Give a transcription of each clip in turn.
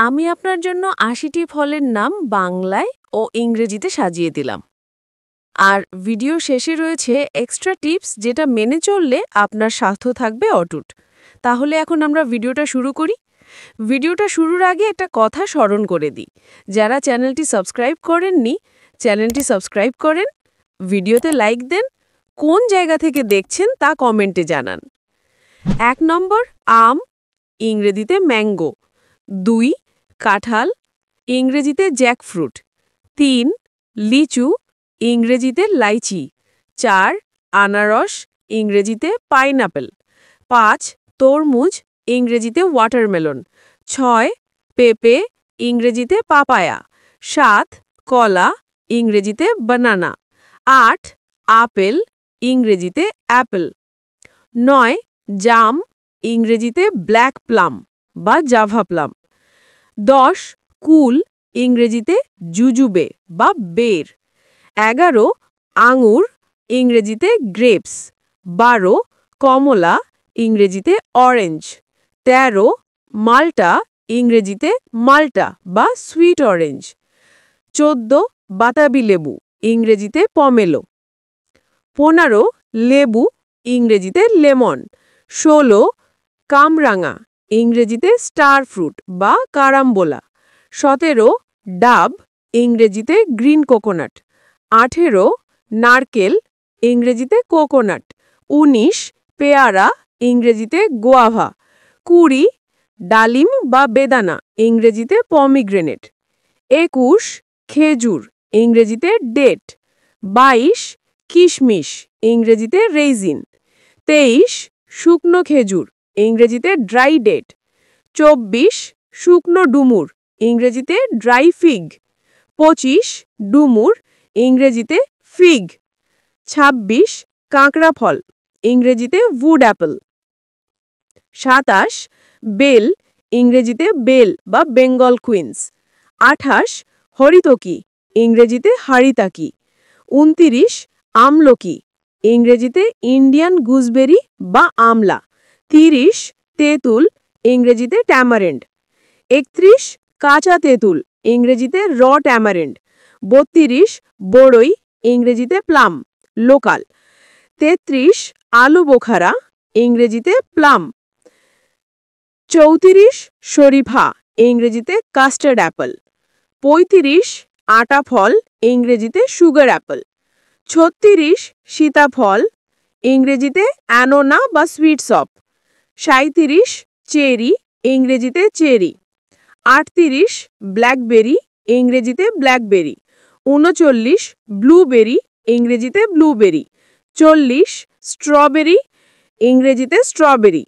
আমি আপনার জন্য ৮০টি ফলের নাম বাংলায় ও ইংরেজিতে সাজিয়ে দিলাম। আর ভিডিও শেষে রয়েছে এক্সট্রা টিপস যেটা মেনে চললে আপনার স্বাস্থ্য থাকবে অটুট। তাহলে এখন আমরা ভিডিওটা শুরু করি। ভিডিওটা শুরুর আগে একটা কথা স্মরণ করে দিই। যারা চ্যানেলটি সাবস্ক্রাইব করেননি, চ্যানেলটি সাবস্ক্রাইব করেন, ভিডিওতে লাইক দেন, কোন জায়গা থেকে দেখছেন তা কমেন্টে জানান। ১ নম্বর আম, ইংরেজিতে ম্যাঙ্গো। ২ কাঁঠাল, ইংরেজিতে জ্যাকফ্রুট। ৩ লিচু, ইংরেজিতে লাইচি। ৪ আনারস, ইংরেজিতে পাইনঅ্যাপল। ৫ তরমুজ, ইংরেজিতে ওয়াটারমেলন। ৬ পেঁপে, ইংরেজিতে পাপায়া। ৭ কলা, ইংরেজিতে বানানা। ৮ আপেল, ইংরেজিতে অ্যাপল। ৯ জাম, ইংরেজিতে ব্ল্যাক প্লাম বা জাভা প্লাম। ১০ কুল, ইংরেজিতে জুজুবে বা বের। ১১ আঙুর, ইংরেজিতে গ্রেপস। ১২ কমলা, ইংরেজিতে অরেঞ্জ। ১৩ মাল্টা, ইংরেজিতে মাল্টা বা সুইট অরেঞ্জ। ১৪ বাতাবি লেবু, ইংরেজিতে পমেলো। ১৫ লেবু, ইংরেজিতে লেমন। ১৬ কামরাঙা, ইংরেজিতে স্টার ফ্রুট বা কারাম্বোলা। ১৭ ডাব, ইংরেজিতে গ্রিন কোকোনাট। ১৮ নারকেল, ইংরেজিতে কোকোনাট। ১৯ পেয়ারা, ইংরেজিতে গোয়াভা। ২০ ডালিম বা বেদানা, ইংরেজিতে পমিগ্রেনেট। ২১ খেজুর, ইংরেজিতে ডেট। ২২ কিশমিশ, ইংরেজিতে রেইজিন। ২৩ শুকনো খেজুর, ইংরেজিতে ড্রাই ডেট। ২৪ শুকনো ডুমুর, ইংরেজিতে ড্রাই ফিগ। ২৫ ডুমুর, ইংরেজিতে ফিগ। ২৬ কাঁকড়া ফল, ইংরেজিতে উড অ্যাপল। ২৭ বেল, ইংরেজিতে বেল বা বেঙ্গল কুইন্স। ২৮ হরিতকি, ইংরেজিতে হারিতাকি। ২৯ আমলকি, ইংরেজিতে ইন্ডিয়ান গুজবেরি বা আমলা। ৩০ তেঁতুল, ইংরেজিতে ট্যামারেন্ড। ৩১ কাঁচা তেঁতুল, ইংরেজিতে র ট্যামারেন্ড। ৩২ বড়ই, ইংরেজিতে প্লাম লোকাল। ৩৩ আলু বোখারা, ইংরেজিতে প্লাম। ৩৪ শরীফা, ইংরেজিতে কাস্টার্ড অ্যাপল। ৩৫ আটা ফল, ইংরেজিতে সুগার অ্যাপল। ৩৬ সীতাফল, ইংরেজিতে অ্যানোনা বা সুইট সপ। ৩৭ চেরি, ইংরেজিতে চেরি। ৩৮ ব্ল্যাকবেরি, ইংরেজিতে ব্ল্যাকবেরি। ৩৯ ব্লুবেরি, ইংরেজিতে ব্লুবেরি। ৪০ স্ট্রবেরি, ইংরেজিতে স্ট্রবেরি।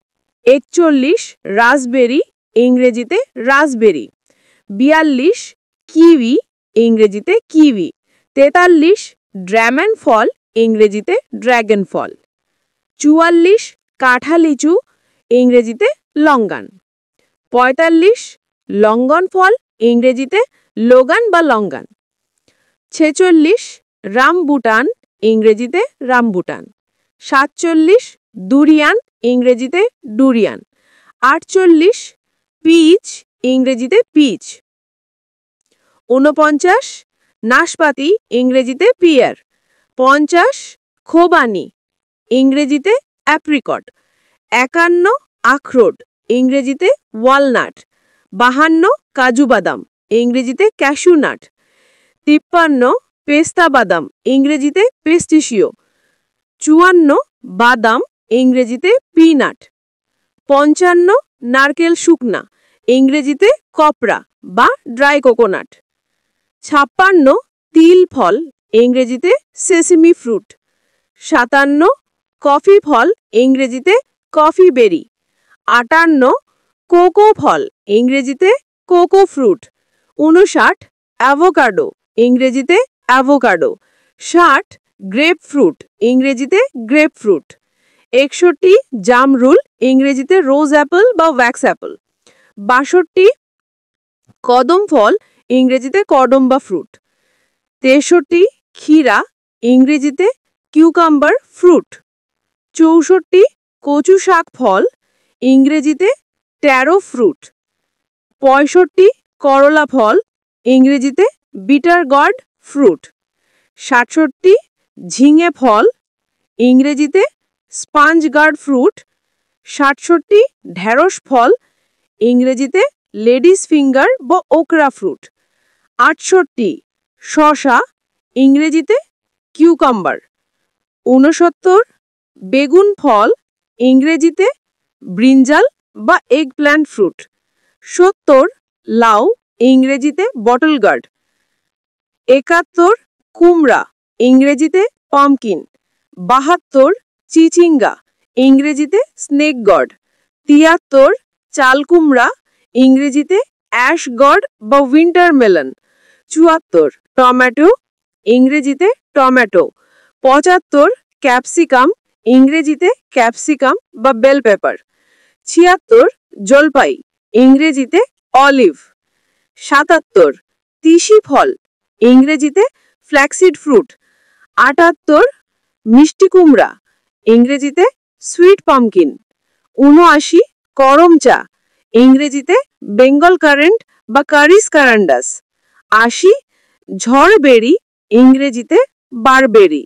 ৪১ রাসবেরি, ইংরেজিতে রাসবেরি। ৪২ কিউই, ইংরেজিতে কিউই। ৪৩ ড্রাগন ফল, ইংরেজিতে ড্রাগন ফল। ৪৪ কাঁঠালিচু, ইংরেজিতে লঙ্গান। ৪৫ লঙ্গন ফল, ইংরেজিতে লোগান বা লঙ্গান। ৪৬ রামবুটান, ইংরেজিতে রামবুটান। ৪৭ দুরিয়ান, ইংরেজিতে ডুরিয়ান। ৪৮ পিচ, ইংরেজিতে পিচ। ৪৯ নাশপাতি, ইংরেজিতে পিয়ার। ৫০ খোবানি, ইংরেজিতে অ্যাপ্রিকট। ৫১ আখরোট, ইংরেজিতে ওয়ালনাট। ৫২ কাজু বাদাম, ইংরেজিতে ক্যাশু নাট। ৫৩ পেস্তা বাদাম, ইংরেজিতে পেস্টিসিও। ৫৪ বাদাম, ইংরেজিতে পিনাট। ৫৫ নারকেল শুকনা, ইংরেজিতে কপরা বা ড্রাই কোকোনাট। ৫৬ তিল ফল, ইংরেজিতে সেসেমি ফ্রুট। ৫৭ কফি ফল, ইংরেজিতে কফি বেরি। ৫৮ কোকো ফল, ইংরেজিতে কোকো ফ্রুট। ৫৯ অ্যাভোকাডো, ইংরেজিতে অ্যাভোকাডো। ৬০ গ্রেপ ফ্রুট, ইংরেজিতে গ্রেপ ফ্রুট। ৬১ জামরুল, ইংরেজিতে রোজ অ্যাপল বা ওয়্যাক্স অ্যাপল। ৬২ কদম ফল, ইংরেজিতে কদম বা ফ্রুট। ৬৩ ক্ষীরা, ইংরেজিতে কিউকাম্বার ফ্রুট। ৬৪ কচু শাক ফল, ইংরেজিতে ট্যারো ফ্রুট। 65 করলা ফল, ইংরেজিতে বিটার গড ফ্রুট। 67 ঝিঙে ফল, ইংরেজিতে স্পঞ্জ গার্ড ফ্রুট। 67 ঢেঁড়স ফল, ইংরেজিতে লেডিস ফিঙ্গার বা ওকরা ফ্রুট। 68 শসা, ইংরেজিতে কিউকাম্বার। 69 বেগুন ফল, ইংরেজিতে ব্রিঞ্জাল বা এগ প্ল্যান্ট ফ্রুট। 70 লাউ, ইংরেজিতে বটল গার্ড। 71 কুমড়া, ইংরেজিতে পামকিন। 72 চিচিঙ্গা, ইংরেজিতে স্নেক গড। 73 চাল কুমড়া, ইংরেজিতে অ্যাশ গড বা উইন্টার মেলন। 74 টমেটো, ইংরেজিতে টমেটো। 75 ক্যাপসিকাম, ইংরেজিতে ক্যাপসিকাম বা বেল পেপার। 76 জলপাই, ইংরেজিতে অলিভ। 77 তিসি ফল, ইংরেজিতে ফ্ল্যাক্সিড ফ্রুট। 78 মিষ্টি কুমড়া, ইংরেজিতে সুইট পামকিন। 79 করম চা, ইংরেজিতে বেঙ্গল কারেন্ট বা কারিস কারান্ডাস। 80 ঝড় বেরি, ইংরেজিতে বারবেরি।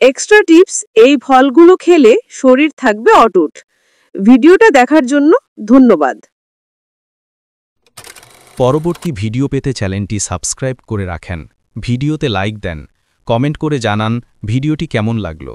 এক্সট্রা টিপস, এই ফলগুলো খেলে শরীর থাকবে অটুট। ভিডিওটা দেখার জন্য ধন্যবাদ। পরবর্তী ভিডিও পেতে চ্যানেলটি সাবস্ক্রাইব করে রাখেন, ভিডিওতে লাইক দেন, কমেন্ট করে জানান ভিডিওটি কেমন লাগলো।